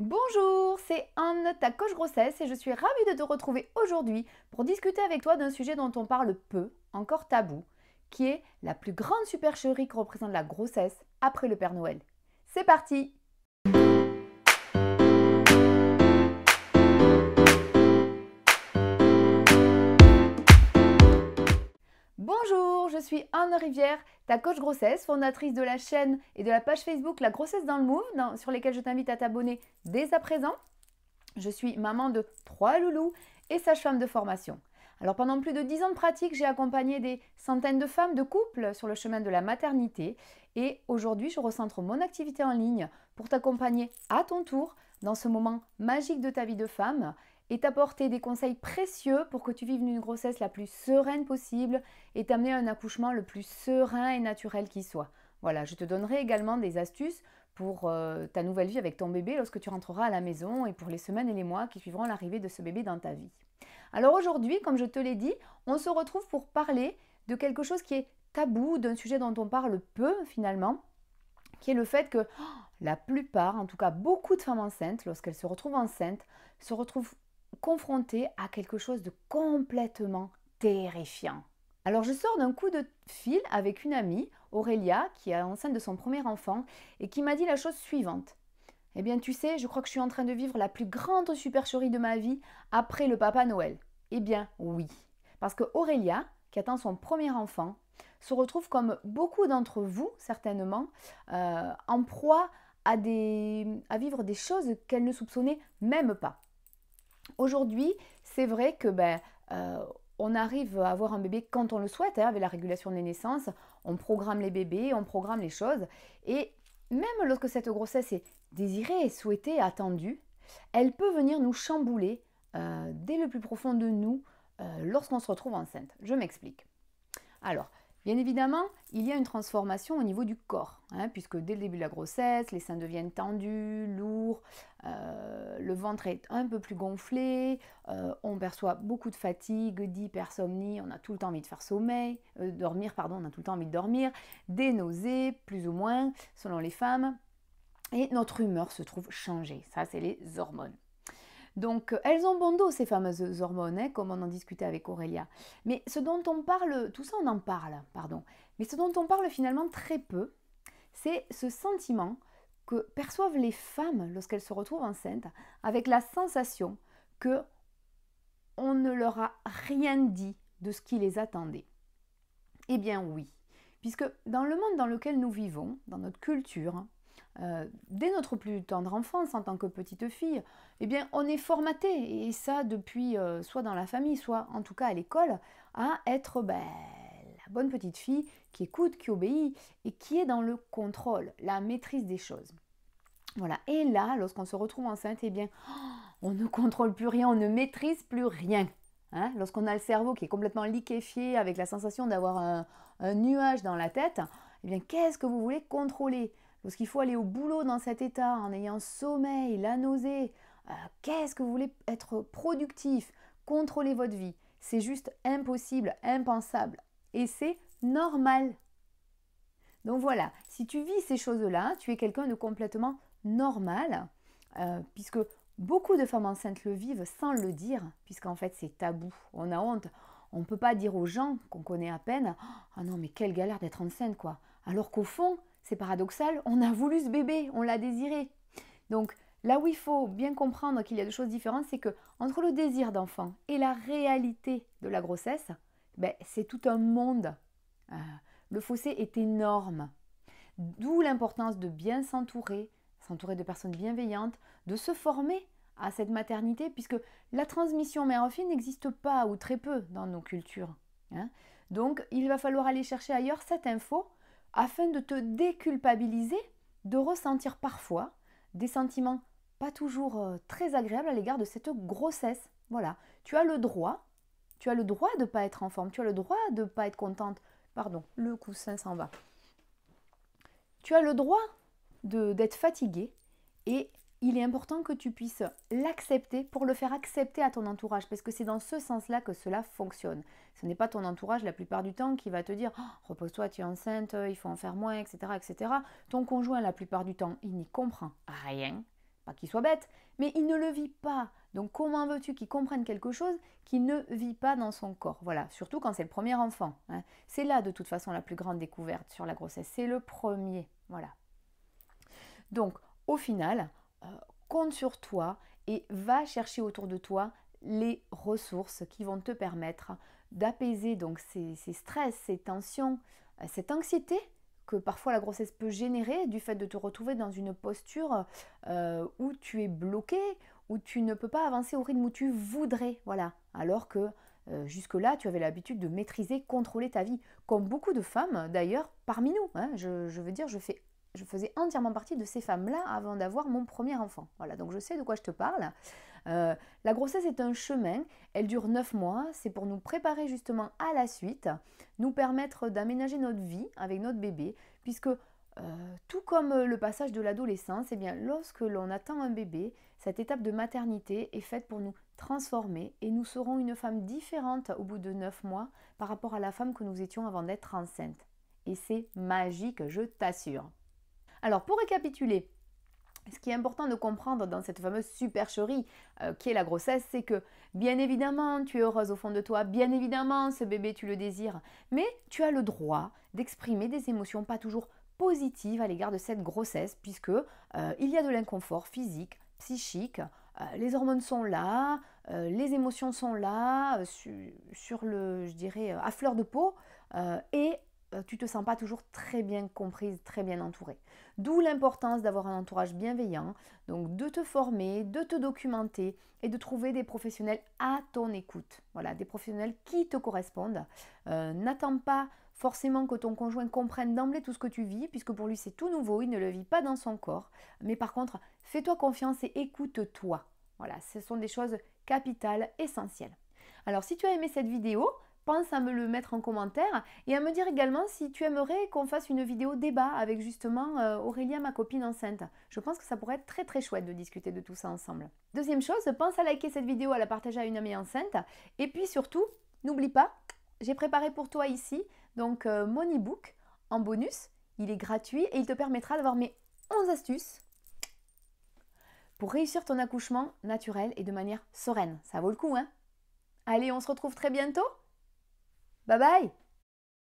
Bonjour, c'est Anne, ta coach grossesse, et je suis ravie de te retrouver aujourd'hui pour discuter avec toi d'un sujet dont on parle peu, encore tabou, qui est la plus grande supercherie que représente la grossesse après le Père Noël. C'est parti! Bonjour, je suis Anne Rivière, ta coach grossesse, fondatrice de la chaîne et de la page Facebook La Grossesse dans le Move, sur lesquelles je t'invite à t'abonner dès à présent. Je suis maman de 3 loulous et sage-femme de formation. Alors pendant plus de 10 ans de pratique, j'ai accompagné des centaines de femmes, de couples sur le chemin de la maternité, et aujourd'hui je recentre mon activité en ligne pour t'accompagner à ton tour dans ce moment magique de ta vie de femme et t'apporter des conseils précieux pour que tu vives une grossesse la plus sereine possible et t'amener à un accouchement le plus serein et naturel qui soit. Voilà, je te donnerai également des astuces pour ta nouvelle vie avec ton bébé lorsque tu rentreras à la maison et pour les semaines et les mois qui suivront l'arrivée de ce bébé dans ta vie. Alors aujourd'hui, comme je te l'ai dit, on se retrouve pour parler de quelque chose qui est tabou, d'un sujet dont on parle peu finalement, qui est le fait que la plupart, en tout cas beaucoup de femmes enceintes, lorsqu'elles se retrouvent enceintes, se retrouvent confrontées à quelque chose de complètement terrifiant. Alors je sors d'un coup de fil avec une amie, Aurélia, qui est enceinte de son premier enfant et qui m'a dit la chose suivante. Eh bien tu sais, je crois que je suis en train de vivre la plus grande supercherie de ma vie après le Papa Noël. Eh bien oui, parce que Aurélia, qui attend son premier enfant, se retrouve comme beaucoup d'entre vous certainement en proie à vivre des choses qu'elle ne soupçonnait même pas. Aujourd'hui, c'est vrai que on arrive à avoir un bébé quand on le souhaite, avec la régulation des naissances, on programme les bébés, on programme les choses, et même lorsque cette grossesse est désirée, souhaitée, attendue, elle peut venir nous chambouler dès le plus profond de nous lorsqu'on se retrouve enceinte. Je m'explique. Alors, bien évidemment, il y a une transformation au niveau du corps, puisque dès le début de la grossesse, les seins deviennent tendus, lourds, le ventre est un peu plus gonflé, on perçoit beaucoup de fatigue, d'hypersomnie, on a tout le temps envie de faire dormir, on a tout le temps envie de dormir, des nausées, plus ou moins, selon les femmes, et notre humeur se trouve changée. Ça, c'est les hormones. Donc, elles ont bon dos, ces fameuses hormones, comme on en discutait avec Aurélia. Mais ce dont on parle, tout ça on en parle, pardon, mais ce dont on parle finalement très peu, c'est ce sentiment que perçoivent les femmes lorsqu'elles se retrouvent enceintes, avec la sensation que on ne leur a rien dit de ce qui les attendait. Eh bien oui, puisque dans le monde dans lequel nous vivons, dans notre culture, dès notre plus tendre enfance en tant que petite fille, eh bien, on est formaté, et ça depuis soit dans la famille, soit en tout cas à l'école, à être la bonne petite fille qui écoute, qui obéit et qui est dans le contrôle, la maîtrise des choses. Voilà. Et là, lorsqu'on se retrouve enceinte, eh bien, on ne contrôle plus rien, on ne maîtrise plus rien. Lorsqu'on a le cerveau qui est complètement liquéfié avec la sensation d'avoir un nuage dans la tête, eh bien, qu'est-ce que vous voulez contrôler? Lorsqu'il faut aller au boulot dans cet état, en ayant sommeil, la nausée, qu'est-ce que vous voulez être productif, contrôler votre vie? C'est juste impossible, impensable. Et c'est normal. Donc voilà, si tu vis ces choses-là, tu es quelqu'un de complètement normal, puisque beaucoup de femmes enceintes le vivent sans le dire, puisqu'en fait c'est tabou, on a honte. On ne peut pas dire aux gens qu'on connaît à peine « Ah non, mais quelle galère d'être enceinte, quoi !» Alors qu'au fond, c'est paradoxal, on a voulu ce bébé, on l'a désiré. Donc là où il faut bien comprendre qu'il y a deux choses différentes, c'est que entre le désir d'enfant et la réalité de la grossesse, c'est tout un monde. Le fossé est énorme. D'où l'importance de bien s'entourer de personnes bienveillantes, de se former à cette maternité, puisque la transmission mère-fille n'existe pas ou très peu dans nos cultures. Donc, il va falloir aller chercher ailleurs cette info afin de te déculpabiliser, de ressentir parfois des sentiments pas toujours très agréables à l'égard de cette grossesse. Voilà, tu as le droit de ne pas être en forme, tu as le droit de ne pas être contente. Pardon, le coussin s'en va. Tu as le droit d'être fatigué et il est important que tu puisses l'accepter pour le faire accepter à ton entourage parce que c'est dans ce sens-là que cela fonctionne. Ce n'est pas ton entourage la plupart du temps qui va te dire oh, « repose-toi, tu es enceinte, il faut en faire moins, etc. etc. » Ton conjoint la plupart du temps, il n'y comprend rien pas qu'il soit bête, mais il ne le vit pas. Donc comment veux-tu qu'il comprenne quelque chose qu'il ne vit pas dans son corps? Voilà, surtout quand c'est le premier enfant, hein. C'est là de toute façon la plus grande découverte sur la grossesse, c'est le premier. Voilà. Donc au final, compte sur toi et va chercher autour de toi les ressources qui vont te permettre d'apaiser donc ces stress, ces tensions, cette anxiété que parfois la grossesse peut générer du fait de te retrouver dans une posture où tu es bloqué, où tu ne peux pas avancer au rythme où tu voudrais, voilà. Alors que jusque-là, tu avais l'habitude de maîtriser, contrôler ta vie, comme beaucoup de femmes d'ailleurs parmi nous, hein. Je veux dire, je faisais entièrement partie de ces femmes-là avant d'avoir mon premier enfant. Voilà, donc je sais de quoi je te parle. La grossesse est un chemin, elle dure 9 mois, c'est pour nous préparer justement à la suite, nous permettre d'aménager notre vie avec notre bébé, puisque tout comme le passage de l'adolescence, eh bien, lorsque l'on attend un bébé, cette étape de maternité est faite pour nous transformer et nous serons une femme différente au bout de 9 mois par rapport à la femme que nous étions avant d'être enceinte. Et c'est magique, je t'assure. Alors pour récapituler, ce qui est important de comprendre dans cette fameuse supercherie qui est la grossesse, c'est que bien évidemment tu es heureuse au fond de toi, bien évidemment ce bébé tu le désires, mais tu as le droit d'exprimer des émotions pas toujours positives à l'égard de cette grossesse, puisque il y a de l'inconfort physique, psychique, les hormones sont là, les émotions sont là, sur le, je dirais, à fleur de peau, et tu ne te sens pas toujours très bien comprise, très bien entourée. D'où l'importance d'avoir un entourage bienveillant, donc de te former, de te documenter et de trouver des professionnels à ton écoute. Voilà, des professionnels qui te correspondent. N'attends pas forcément que ton conjoint comprenne d'emblée tout ce que tu vis, puisque pour lui c'est tout nouveau, il ne le vit pas dans son corps. Mais par contre, fais-toi confiance et écoute-toi. Voilà, ce sont des choses capitales, essentielles. Alors si tu as aimé cette vidéo, pense à me le mettre en commentaire et à me dire également si tu aimerais qu'on fasse une vidéo débat avec justement Aurélia, ma copine enceinte. Je pense que ça pourrait être très très chouette de discuter de tout ça ensemble. Deuxième chose, pense à liker cette vidéo, à la partager à une amie enceinte. Et puis surtout, n'oublie pas, j'ai préparé pour toi ici donc mon e-book en bonus. Il est gratuit et il te permettra d'avoir mes 11 astuces pour réussir ton accouchement naturel et de manière sereine. Ça vaut le coup, hein? Allez, on se retrouve très bientôt. Bye bye!